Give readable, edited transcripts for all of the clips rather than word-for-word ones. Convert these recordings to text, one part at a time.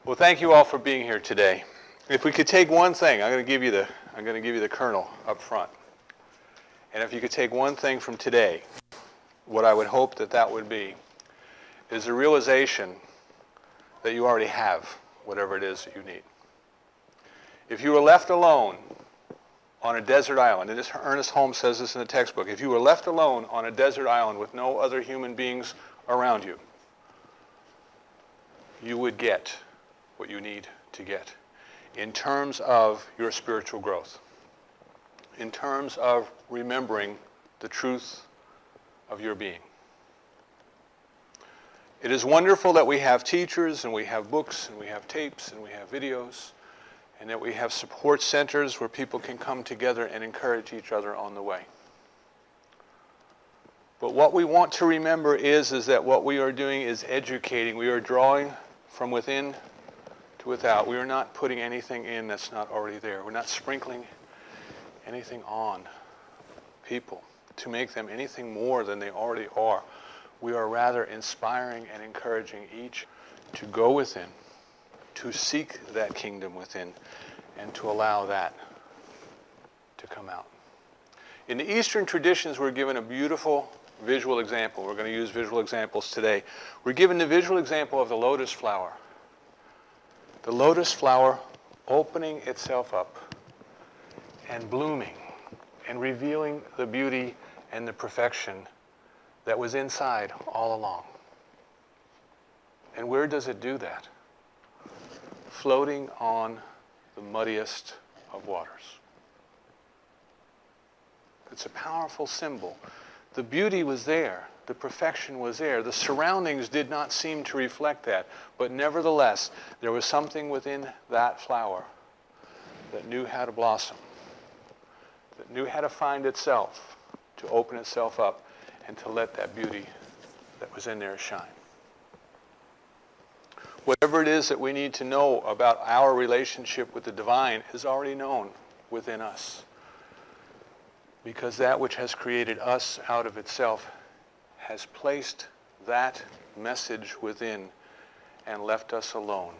Well, thank you all for being here today. If we could take one thing, I'm going to give you the kernel up front. And if you could take one thing from today, what I would hope that would be is the realization that you already have whatever it is that you need. If you were left alone on a desert island, and Ernest Holmes says this in the textbook, if you were left alone on a desert island with no other human beings around you, you would get what you need to get in terms of your spiritual growth, in terms of remembering the truth of your being. It is wonderful that we have teachers and we have books and we have tapes and we have videos and that we have support centers where people can come together and encourage each other on the way. But what we want to remember is that what we are doing is educating. We are drawing from within to without. We are not putting anything in that's not already there. We're not sprinkling anything on people to make them anything more than they already are. We are rather inspiring and encouraging each to go within, to seek that kingdom within, and to allow that to come out. In the Eastern traditions, we're given a beautiful visual example. We're going to use visual examples today. We're given the visual example of the lotus flower. The lotus flower opening itself up and blooming and revealing the beauty and the perfection that was inside all along. And where does it do that? Floating on the muddiest of waters. It's a powerful symbol. The beauty was there. The perfection was there. The surroundings did not seem to reflect that. But nevertheless, there was something within that flower that knew how to blossom, that knew how to find itself, to open itself up, and to let that beauty that was in there shine. Whatever it is that we need to know about our relationship with the divine is already known within us. Because that which has created us out of itself has placed that message within and left us alone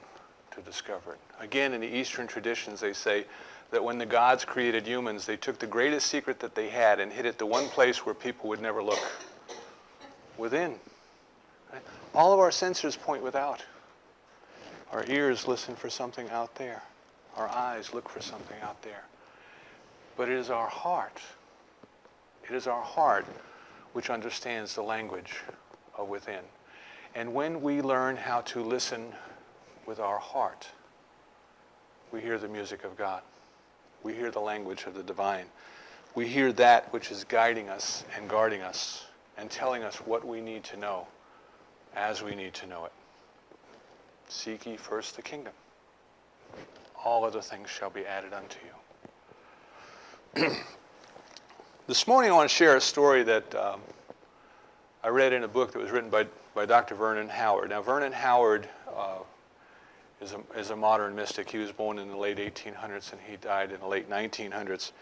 to discover it. Again, in the Eastern traditions, they say that when the gods created humans, they took the greatest secret that they had and hid it the one place where people would never look. Within. Right? All of our senses point without. Our ears listen for something out there. Our eyes look for something out there. But it is our heart. It is our heart which understands the language of within. And when we learn how to listen with our heart, we hear the music of God. We hear the language of the divine. We hear that which is guiding us and guarding us and telling us what we need to know as we need to know it. Seek ye first the kingdom. All other things shall be added unto you. This morning I want to share a story that I read in a book that was written by Dr. Vernon Howard. Now, Vernon Howard is a modern mystic. He was born in the late 1800s and he died in the late 1900s.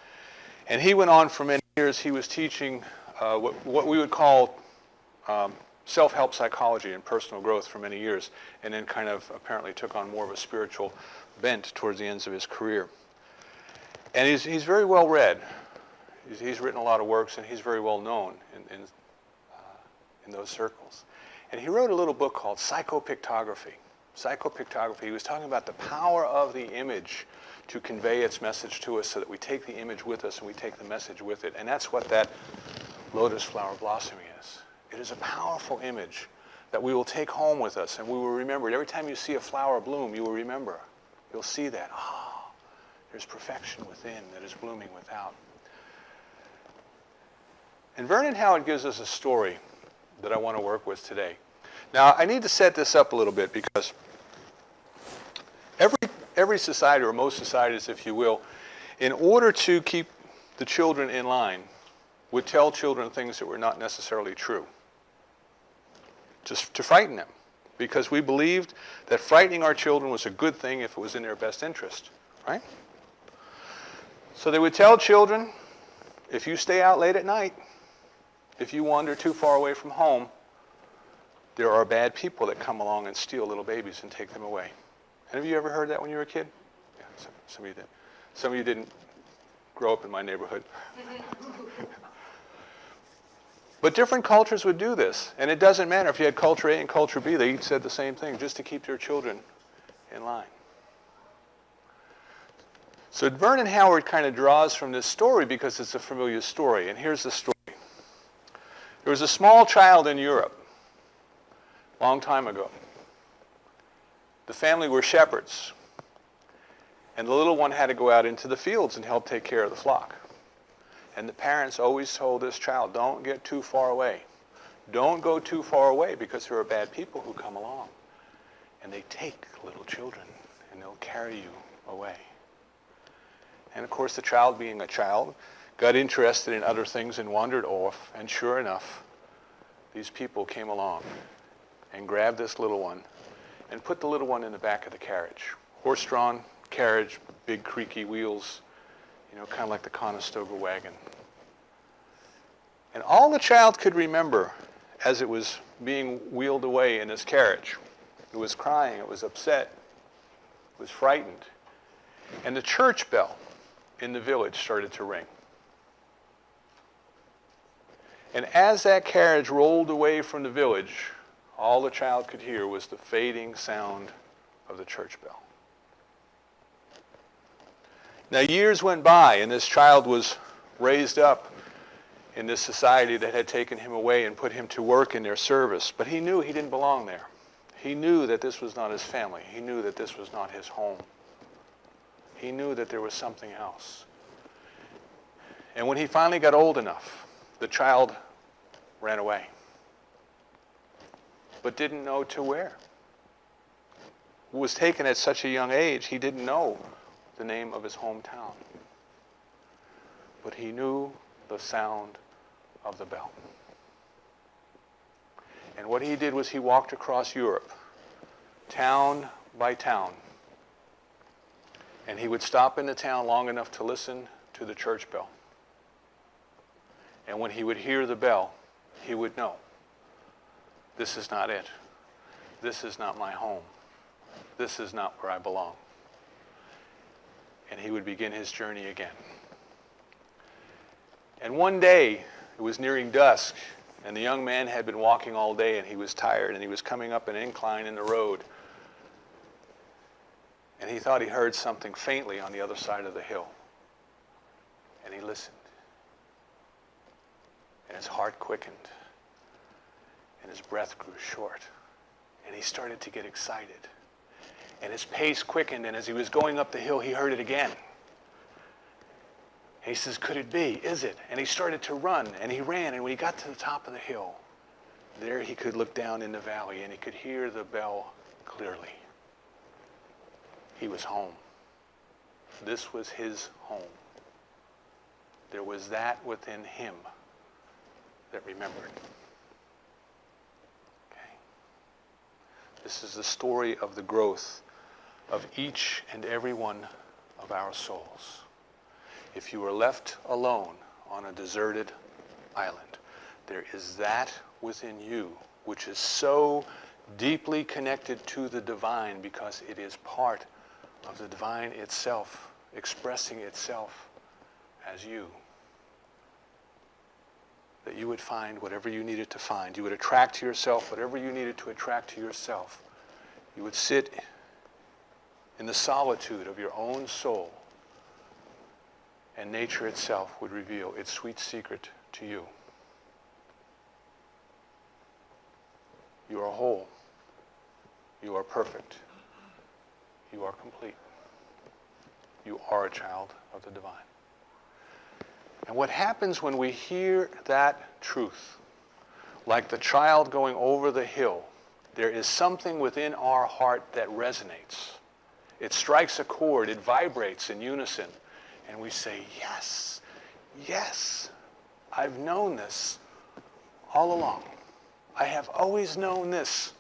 And he went on for many years. He was teaching what we would call self-help psychology and personal growth for many years, and then kind of apparently took on more of a spiritual bent towards the ends of his career. And he's very well read. He's written a lot of works, and he's very well known in those circles. And he wrote a little book called Psychopictography. Psychopictography. He was talking about the power of the image to convey its message to us so that we take the image with us and we take the message with it. And that's what that lotus flower blossoming is. It is a powerful image that we will take home with us and we will remember it. Every time you see a flower bloom, you will remember. You'll see that. There's perfection within that is blooming without. And Vernon Howard gives us a story that I want to work with today. Now, I need to set this up a little bit because every society, or most societies, if you will, in order to keep the children in line, would tell children things that were not necessarily true, just to frighten them, because we believed that frightening our children was a good thing if it was in their best interest, right? So they would tell children, if you stay out late at night, if you wander too far away from home, there are bad people that come along and steal little babies and take them away. Have you ever heard that when you were a kid? Yeah, some of you did. Some of you didn't grow up in my neighborhood. But different cultures would do this. And it doesn't matter if you had culture A and culture B, they each said the same thing, just to keep their children in line. So Vernon Howard kind of draws from this story because it's a familiar story. And here's the story. There was a small child in Europe a long time ago. The family were shepherds. And the little one had to go out into the fields and help take care of the flock. And the parents always told this child, don't get too far away. Don't go too far away because there are bad people who come along. And they take little children and they'll carry you away. And of course the child, being a child, got interested in other things and wandered off. And sure enough, these people came along and grabbed this little one and put the little one in the back of the carriage. Horse-drawn carriage, big creaky wheels, kind of like the Conestoga wagon. And all the child could remember as it was being wheeled away in this carriage, it was crying, it was upset, it was frightened. And the church bell in the village started to ring. And as that carriage rolled away from the village, all the child could hear was the fading sound of the church bell. Now years went by and this child was raised up in this society that had taken him away and put him to work in their service. But he knew he didn't belong there. He knew that this was not his family. He knew that this was not his home. He knew that there was something else. And when he finally got old enough, the child ran away, but didn't know to where. Was taken at such a young age, he didn't know the name of his hometown. But he knew the sound of the bell. And what he did was he walked across Europe, town by town. And he would stop in the town long enough to listen to the church bell. And when he would hear the bell, he would know, this is not it. This is not my home. This is not where I belong. And he would begin his journey again. And one day, it was nearing dusk, and the young man had been walking all day, and he was tired, and he was coming up an incline in the road. And he thought he heard something faintly on the other side of the hill. And he listened. And his heart quickened. And his breath grew short. And he started to get excited. And his pace quickened, and as he was going up the hill, he heard it again. And he says, could it be? Is it? And he started to run, and he ran, and when he got to the top of the hill, there he could look down in the valley, and he could hear the bell clearly. He was home. This was his home. There was that within him that remembered. Okay. This is the story of the growth of each and every one of our souls. If you are left alone on a deserted island, there is that within you which is so deeply connected to the divine because it is part of the divine itself, expressing itself as you. That you would find whatever you needed to find. You would attract to yourself whatever you needed to attract to yourself. You would sit in the solitude of your own soul, and nature itself would reveal its sweet secret to you. You are whole. You are perfect. You are complete. You are a child of the divine. And what happens when we hear that truth, like the child going over the hill, there is something within our heart that resonates. It strikes a chord, it vibrates in unison, and we say, yes, yes, I've known this all along. I have always known this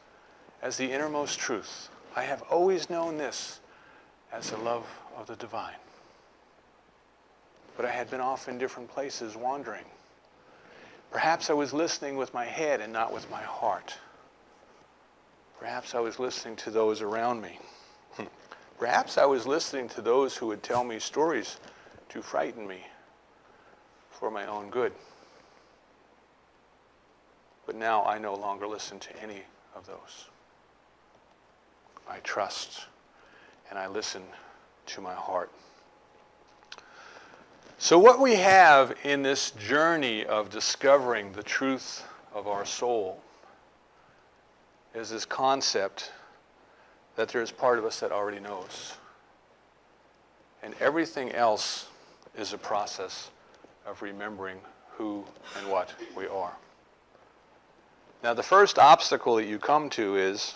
as the innermost truth. I have always known this as the love of the divine. But I had been off in different places wandering. Perhaps I was listening with my head and not with my heart. Perhaps I was listening to those around me. Perhaps I was listening to those who would tell me stories to frighten me for my own good. But now I no longer listen to any of those. I trust and I listen to my heart. So what we have in this journey of discovering the truth of our soul is this concept that there's part of us that already knows. And everything else is a process of remembering who and what we are. Now, the first obstacle that you come to is,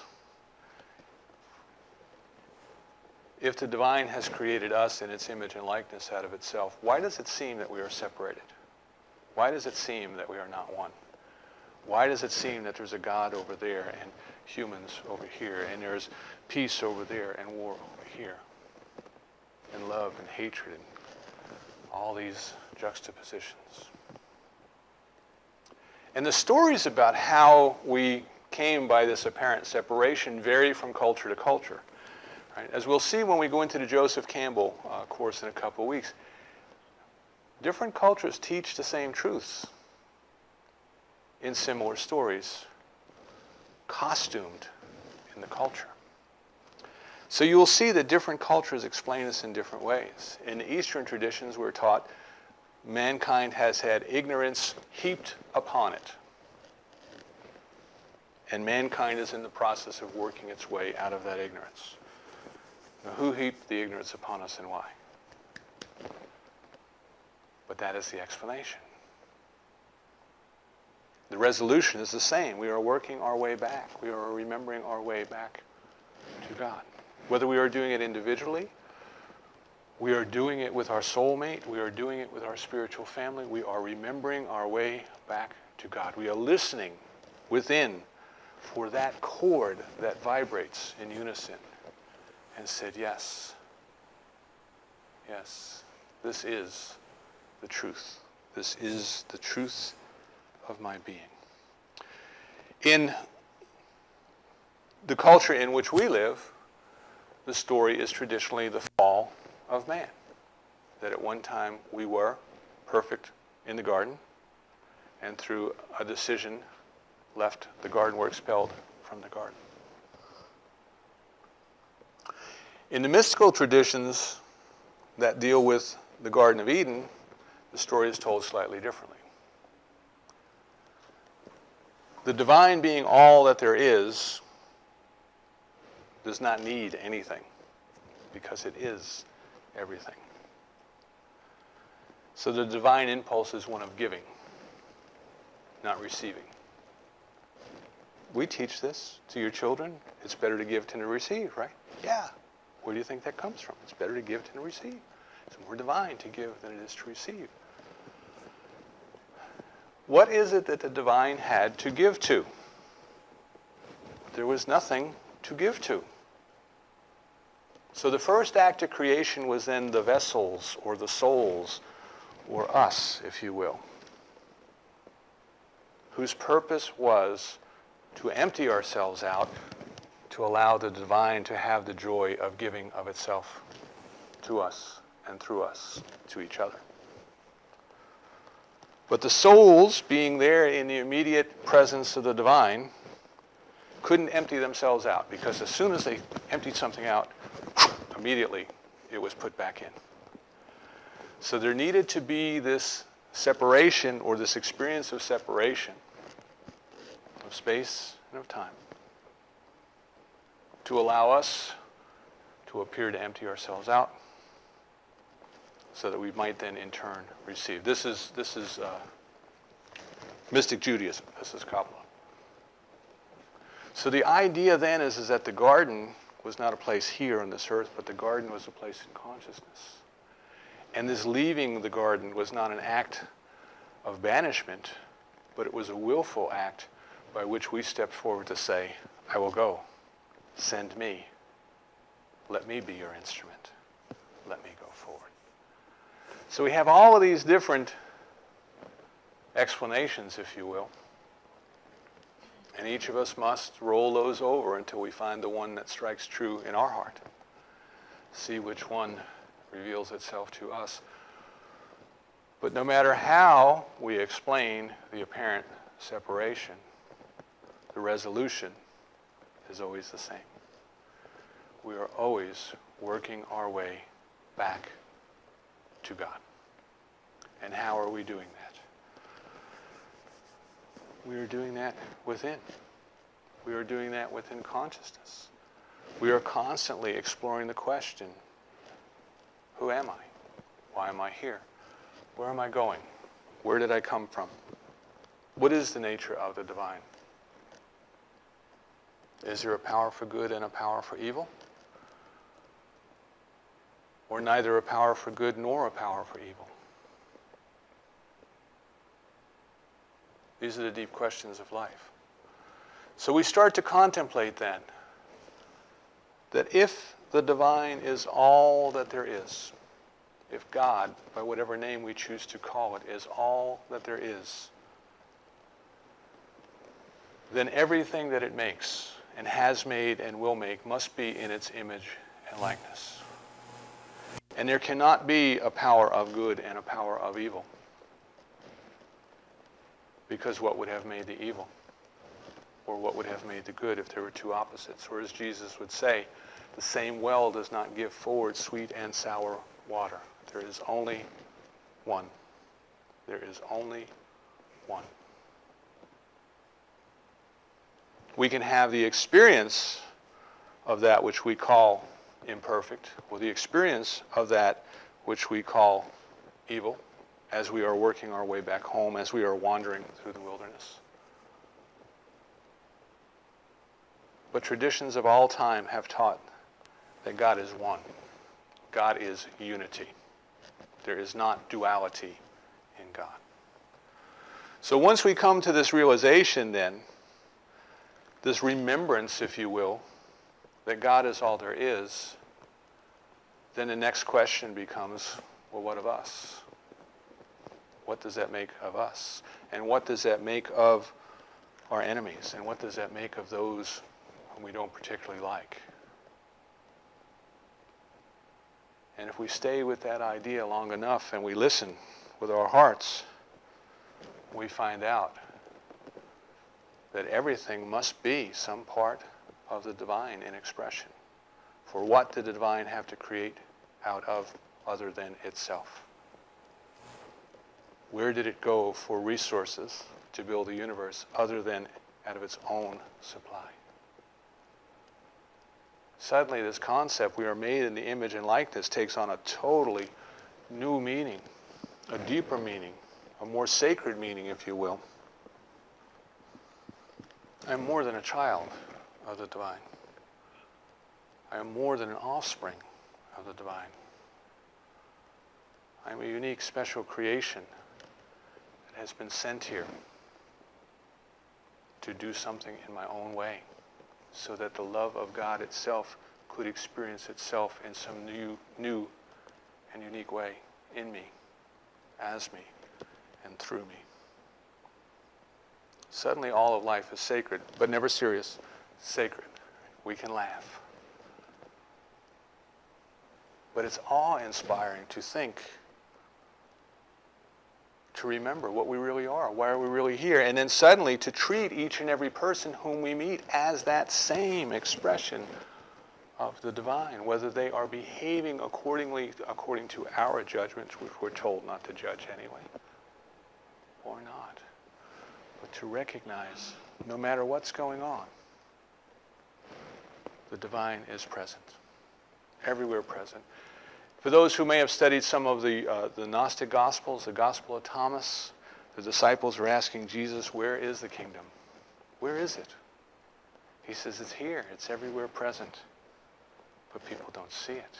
if the divine has created us in its image and likeness out of itself, why does it seem that we are separated? Why does it seem that we are not one? Why does it seem that there's a God over there and humans over here, and there's peace over there and war over here, and love and hatred and all these juxtapositions? And the stories about how we came by this apparent separation vary from culture to culture. Right? As we'll see when we go into the Joseph Campbell course in a couple of weeks, different cultures teach the same truths in similar stories, costumed in the culture. So you will see that different cultures explain this in different ways. In the Eastern traditions, we're taught mankind has had ignorance heaped upon it. And mankind is in the process of working its way out of that ignorance. Now, who heaped the ignorance upon us and why? But that is the explanation. The resolution is the same. We are working our way back. We are remembering our way back to God. Whether we are doing it individually, we are doing it with our soulmate, we are doing it with our spiritual family, we are remembering our way back to God. We are listening within for that chord that vibrates in unison and said, yes, yes, this is the truth. This is the truth of my being. In the culture in which we live, the story is traditionally the fall of man. That at one time we were perfect in the garden, and through a decision left the garden, were expelled from the garden. In the mystical traditions that deal with the Garden of Eden, the story is told slightly differently. The divine being all that there is does not need anything because it is everything. So the divine impulse is one of giving, not receiving. We teach this to your children. It's better to give than to receive, right? Yeah. Where do you think that comes from? It's better to give than to receive. It's more divine to give than it is to receive. What is it that the divine had to give to? There was nothing to give to. So the first act of creation was then the vessels or the souls or us, if you will, whose purpose was to empty ourselves out to allow the divine to have the joy of giving of itself to us and through us to each other. But the souls, being there in the immediate presence of the divine, couldn't empty themselves out, because as soon as they emptied something out, immediately it was put back in. So there needed to be this separation, or this experience of separation of space and of time, to allow us to appear to empty ourselves out, so that we might then in turn receive. This is mystic Judaism. This is Kabbalah. So the idea then is that the garden was not a place here on this earth, but the garden was a place in consciousness. And this leaving the garden was not an act of banishment, but it was a willful act by which we stepped forward to say, I will go. Send me. Let me be your instrument. Let me go forward. So we have all of these different explanations, if you will. And each of us must roll those over until we find the one that strikes true in our heart. see which one reveals itself to us. But no matter how we explain the apparent separation, the resolution is always the same. We are always working our way back to God. And how are we doing that? We are doing that within. We are doing that within consciousness. We are constantly exploring the question, who am I? Why am I here? Where am I going? Where did I come from? What is the nature of the divine? Is there a power for good and a power for evil? Or neither a power for good nor a power for evil? These are the deep questions of life. So we start to contemplate then that if the divine is all that there is, if God, by whatever name we choose to call it, is all that there is, then everything that it makes and has made and will make must be in its image and likeness. And there cannot be a power of good and a power of evil. Because what would have made the evil? Or what would have made the good if there were two opposites? Or as Jesus would say, the same well does not give forward sweet and sour water. There is only one. There is only one. We can have the experience of that which we call imperfect, or the experience of that which we call evil, as we are working our way back home, as we are wandering through the wilderness. But traditions of all time have taught that God is one. God is unity. There is not duality in God. So once we come to this realization then, this remembrance, if you will, that God is all there is, then the next question becomes, well, what of us? What does that make of us? And what does that make of our enemies? And what does that make of those whom we don't particularly like? And if we stay with that idea long enough and we listen with our hearts, we find out that everything must be some part of the divine in expression. For what did the divine have to create out of other than itself? Where did it go for resources to build the universe other than out of its own supply? Suddenly this concept, we are made in the image and likeness, takes on a totally new meaning, a deeper meaning, a more sacred meaning, if you will. I am more than a child of the divine. I am more than an offspring of the divine. I am a unique, special creation that has been sent here to do something in my own way, so that the love of God itself could experience itself in some new and unique way in me, as me, and through me. Suddenly all of life is sacred, but never serious. Sacred. We can laugh. But it's awe-inspiring to think, to remember what we really are, why are we really here, and then suddenly to treat each and every person whom we meet as that same expression of the divine, whether they are behaving according to our judgments, which we're told not to judge anyway, or not. But to recognize, no matter what's going on, the divine is present, everywhere present. For those who may have studied some of the Gnostic Gospels, the Gospel of Thomas, the disciples were asking Jesus, where is the kingdom? Where is it? He says, it's here, it's everywhere present, but people don't see it.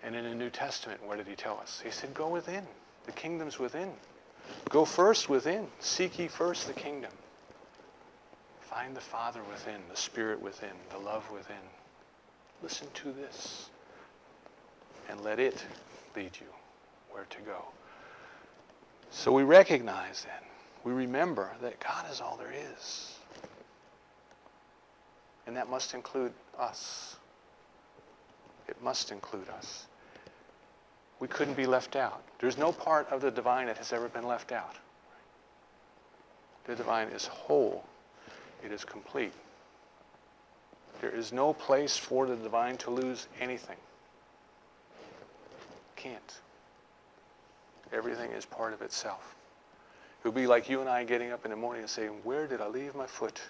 And in the New Testament, what did he tell us? He said, go within, the kingdom's within. Go first within, seek ye first the kingdom. Find the Father within, the Spirit within, the love within. Listen to this. And let it lead you where to go. So we recognize then, we remember that God is all there is. And that must include us. It must include us. We couldn't be left out. There's no part of the divine that has ever been left out. The divine is whole. It is complete. There is no place for the divine to lose anything. Can't. Everything is part of itself. It would be like you and I getting up in the morning and saying, where did I leave my foot?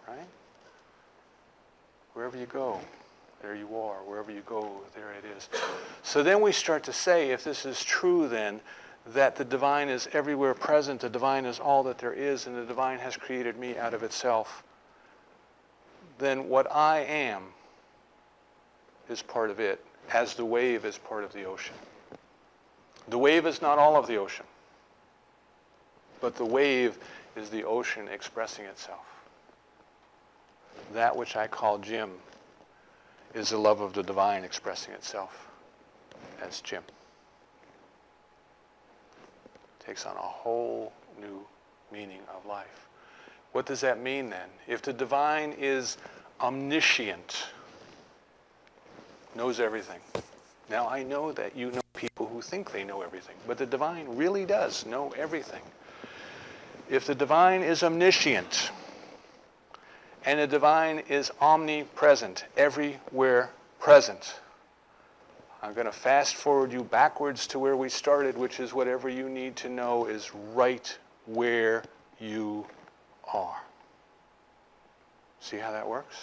Right? Wherever you go, there you are. Wherever you go, there it is. So then we start to say, if this is true then, that the divine is everywhere present, the divine is all that there is, and the divine has created me out of itself, then what I am is part of it, as the wave is part of the ocean. The wave is not all of the ocean, but the wave is the ocean expressing itself. That which I call Jim is the love of the divine expressing itself as Jim. It takes on a whole new meaning of life. What does that mean then? If the divine is omniscient, knows everything. Now I know that you know people who think they know everything, but the divine really does know everything. If the divine is omniscient, and the divine is omnipresent, everywhere present, I'm going to fast forward you backwards to where we started, which is whatever you need to know is right where you are. See how that works?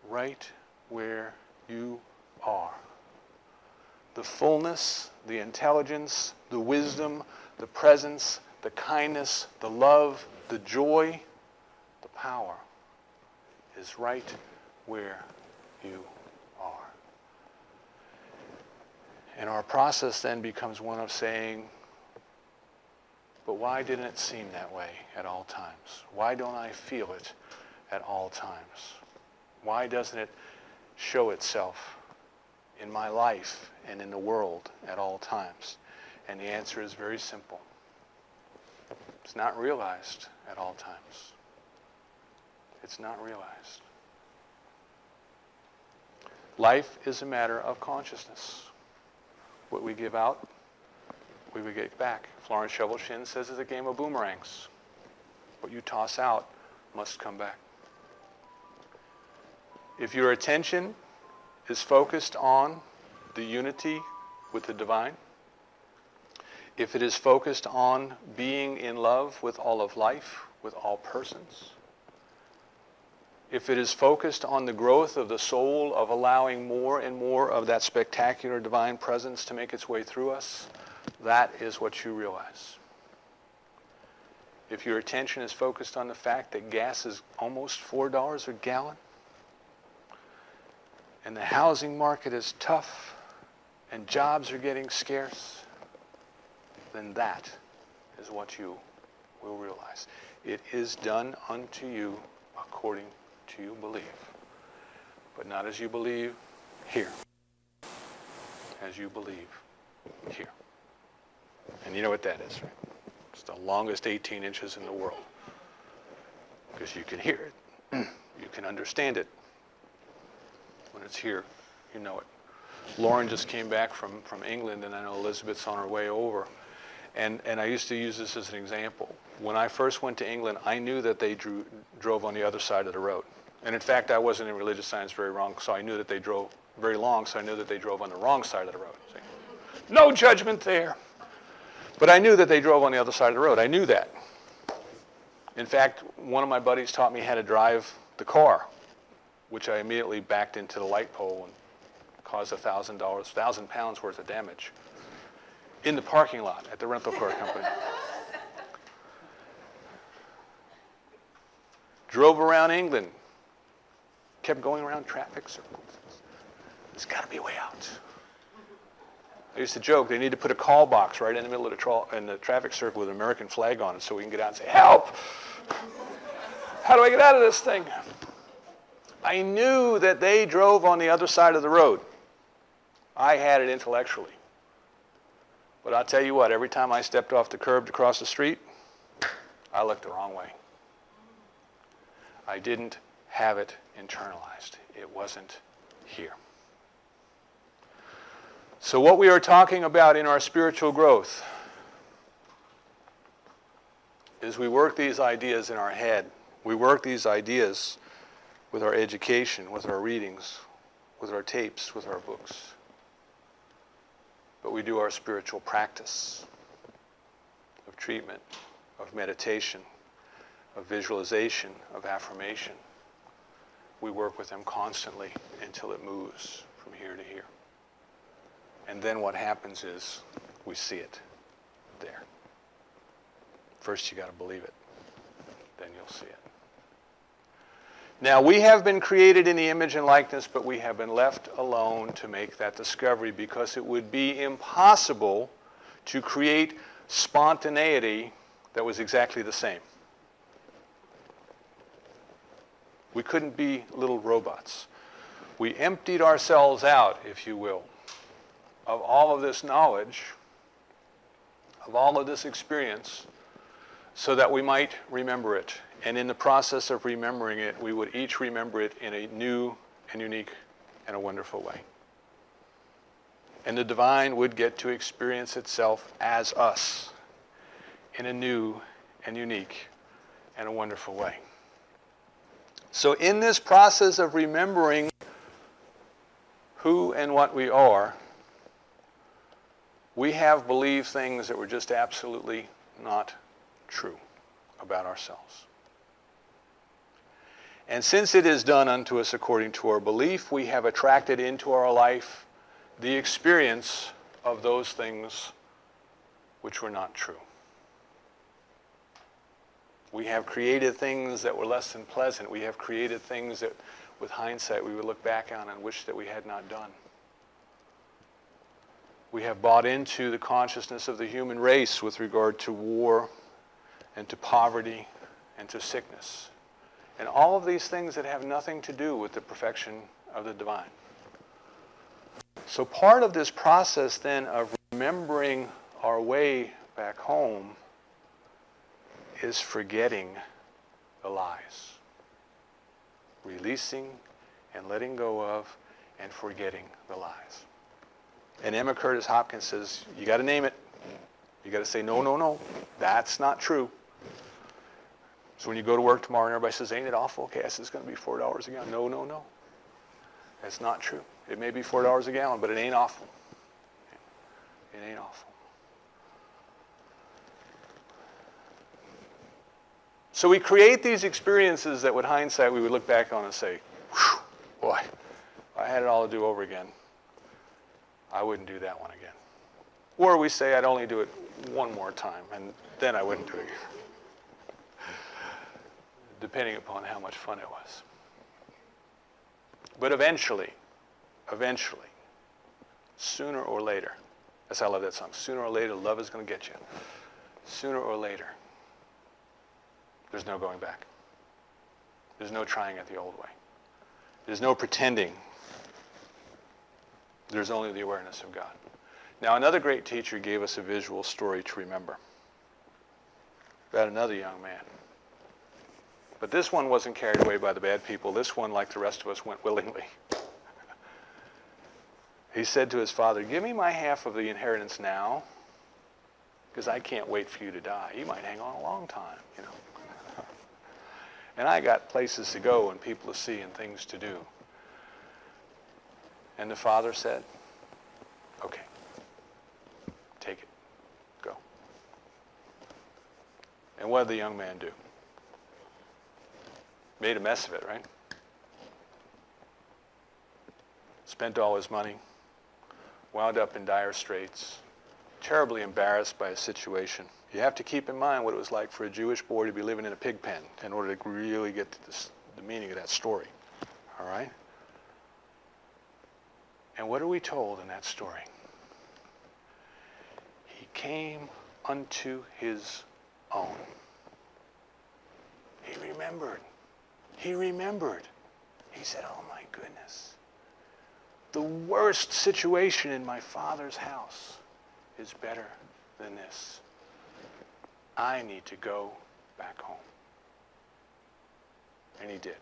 Right where you are. The fullness, the intelligence, the wisdom, the presence, the kindness, the love, the joy, the power is right where you are. And our process then becomes one of saying, but why didn't it seem that way at all times? Why don't I feel it at all times? Why doesn't it show itself in my life and in the world at all times? And the answer is very simple. It's not realized at all times. It's not realized. Life is a matter of consciousness. What we give out, we will get back. Florence Scovel Shinn says it's a game of boomerangs. What you toss out must come back. If your attention is focused on the unity with the divine, if it is focused on being in love with all of life, with all persons, if it is focused on the growth of the soul, of allowing more and more of that spectacular divine presence to make its way through us, that is what you realize. If your attention is focused on the fact that gas is almost $4 a gallon, and the housing market is tough, and jobs are getting scarce, then that is what you will realize. It is done unto you according to you believe. But not as you believe here. As you believe here. And you know what that is, right? It's the longest 18 inches in the world. Because you can hear it. You can understand it. When it's here, you know it. Lauren just came back from England, and I know Elizabeth's on her way over. And I used to use this as an example. When I first went to England, I knew that they drove on the other side of the road. And in fact, I wasn't in religious science very wrong, so I knew that they drove very long, so I knew that they drove on the wrong side of the road. See? No judgment there. But I knew that they drove on the other side of the road. I knew that. In fact, one of my buddies taught me how to drive the car, which I immediately backed into the light pole and caused £1,000 pounds worth of damage in the parking lot at the rental car company. Drove around England, kept going around traffic circles. There's got to be a way out. I used to joke, they need to put a call box right in the middle of the traffic circle with an American flag on it so we can get out and say, help! How do I get out of this thing? I knew that they drove on the other side of the road. I had it intellectually. But I'll tell you what, every time I stepped off the curb to cross the street, I looked the wrong way. I didn't have it internalized. It wasn't here. So what we are talking about in our spiritual growth is we work these ideas in our head. We work these ideas with our education, with our readings, with our tapes, with our books. But we do our spiritual practice of treatment, of meditation, of visualization, of affirmation. We work with them constantly until it moves from here to here. And then what happens is we see it there. First you got to believe it, then you'll see it. Now we have been created in the image and likeness, but we have been left alone to make that discovery because it would be impossible to create spontaneity that was exactly the same. We couldn't be little robots. We emptied ourselves out, if you will, of all of this knowledge, of all of this experience, so that we might remember it. And in the process of remembering it, we would each remember it in a new and unique and a wonderful way. And the divine would get to experience itself as us in a new and unique and a wonderful way. So in this process of remembering who and what we are, we have believed things that were just absolutely not true about ourselves. And since it is done unto us according to our belief, we have attracted into our life the experience of those things which were not true. We have created things that were less than pleasant. We have created things that, with hindsight, we would look back on and wish that we had not done. We have bought into the consciousness of the human race with regard to war and to poverty and to sickness. And all of these things that have nothing to do with the perfection of the divine. So part of this process then of remembering our way back home is forgetting the lies. Releasing and letting go of and forgetting the lies. And Emma Curtis Hopkins says, you got to name it. You got to say, no, no, no, that's not true. So when you go to work tomorrow and everybody says, ain't it awful? Gas is going to be $4 a gallon. No, no, no. That's not true. It may be $4 a gallon, but it ain't awful. It ain't awful. So we create these experiences that with hindsight we would look back on and say, whew, boy, if I had it all to do over again, I wouldn't do that one again. Or we say I'd only do it one more time, and then I wouldn't do it again. Depending upon how much fun it was. But eventually, sooner or later, that's how I love that song, sooner or later, love is going to get you. Sooner or later, there's no going back. There's no trying it the old way. There's no pretending. There's only the awareness of God. Now, another great teacher gave us a visual story to remember about another young man. But this one wasn't carried away by the bad people. This one, like the rest of us, went willingly. He said to his father, give me my half of the inheritance now, because I can't wait for you to die. You might hang on a long time, you know. And I got places to go and people to see and things to do. And the father said, okay, take it, go. And what did the young man do? Made a mess of it, right? Spent all his money, wound up in dire straits, terribly embarrassed by his situation. You have to keep in mind what it was like for a Jewish boy to be living in a pig pen in order to really get to the meaning of that story, all right? And what are we told in that story? He came unto his own. He remembered. He remembered. He said, oh my goodness, the worst situation in my father's house is better than this. I need to go back home. And he did.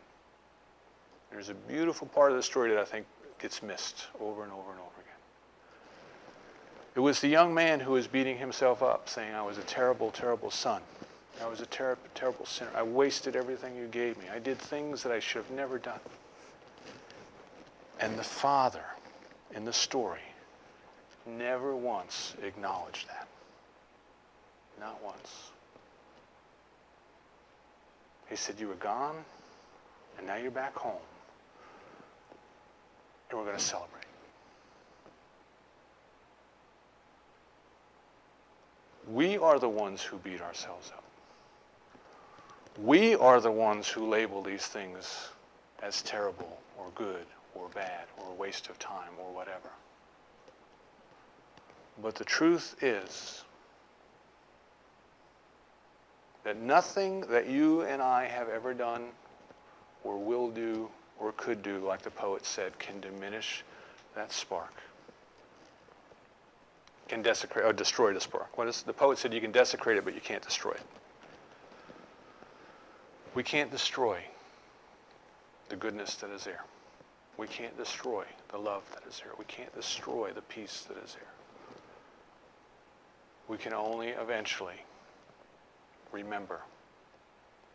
There's a beautiful part of the story that I think gets missed over and over and over again. It was the young man who was beating himself up, saying, I was a terrible, terrible son. I was a terrible, terrible sinner. I wasted everything you gave me. I did things that I should have never done. And the father in the story never once acknowledged that. Not once. He said, you were gone, and now you're back home. And we're going to celebrate. We are the ones who beat ourselves up. We are the ones who label these things as terrible or good or bad or a waste of time or whatever. But the truth is that nothing that you and I have ever done or will do or could do, like the poet said, can diminish that spark. Can desecrate or destroy the spark. The poet said you can desecrate it, but you can't destroy it. We can't destroy the goodness that is there. We can't destroy the love that is there. We can't destroy the peace that is there. We can only eventually remember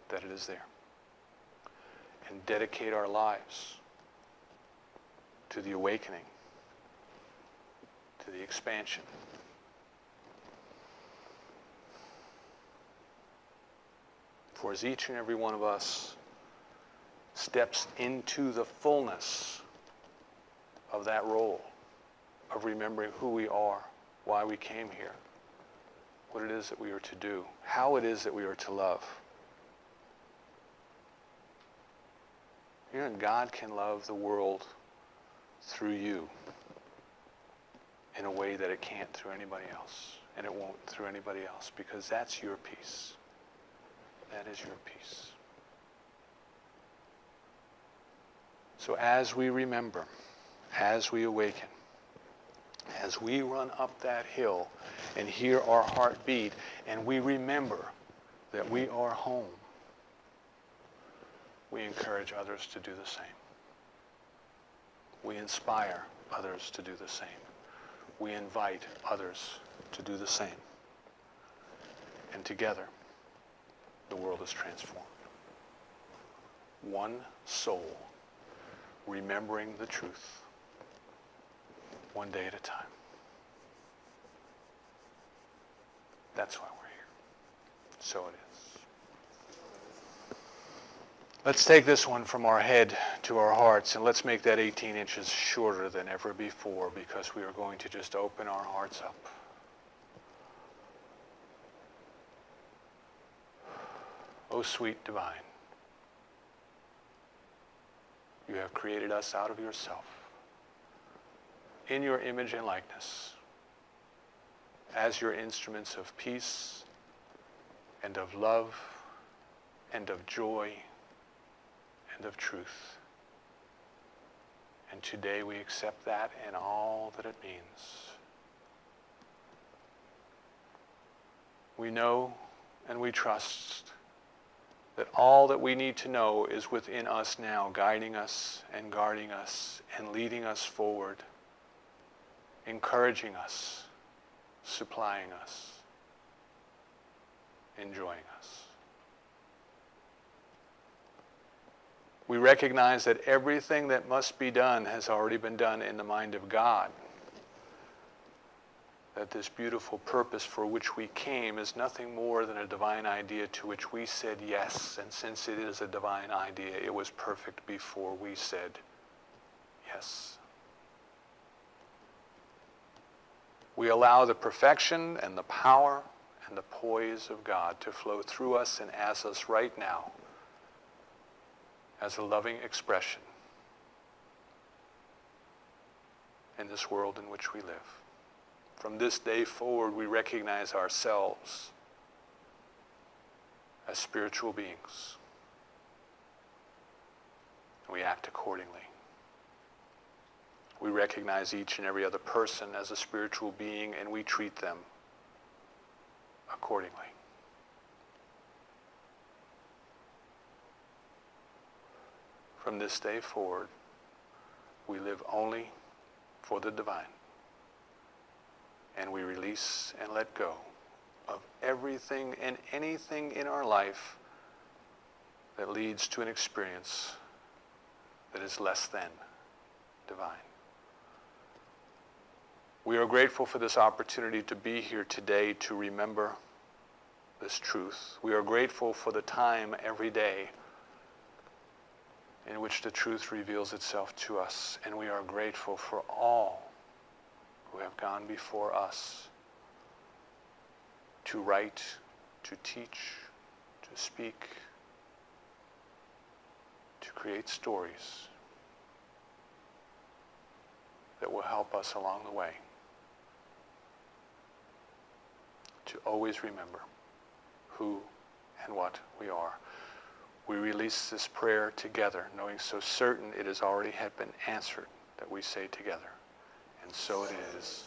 that it is there and dedicate our lives to the awakening, to the expansion. For as each and every one of us steps into the fullness of that role of remembering who we are, why we came here, what it is that we are to do, how it is that we are to love. You know, God can love the world through you in a way that it can't through anybody else, and it won't through anybody else, because that's your peace. That is your peace. So as we remember, as we awaken, as we run up that hill and hear our heart beat, and we remember that we are home, we encourage others to do the same. We inspire others to do the same. We invite others to do the same. And together, the world is transformed. One soul, remembering the truth, one day at a time. That's why we're here. So it is. Let's take this one from our head to our hearts, and let's make that 18 inches shorter than ever before, because we are going to just open our hearts up. O sweet divine, you have created us out of yourself, in your image and likeness, as your instruments of peace and of love and of joy and of truth. And today we accept that and all that it means. We know and we trust that all that we need to know is within us now, guiding us and guarding us and leading us forward, encouraging us, supplying us, enjoying us. We recognize that everything that must be done has already been done in the mind of God. That this beautiful purpose for which we came is nothing more than a divine idea to which we said yes. And since it is a divine idea, it was perfect before we said yes. We allow the perfection and the power and the poise of God to flow through us and as us right now as a loving expression in this world in which we live. From this day forward, we recognize ourselves as spiritual beings. We act accordingly. We recognize each and every other person as a spiritual being, and we treat them accordingly. from this day forward, we live only for the divine. And we release and let go of everything and anything in our life that leads to an experience that is less than divine. We are grateful for this opportunity to be here today to remember this truth. We are grateful for the time every day in which the truth reveals itself to us. And we are grateful for all who have gone before us to write, to teach, to speak, to create stories that will help us along the way to always remember who and what we are. We release this prayer together, knowing so certain it has already had been answered that we say together. And so it is.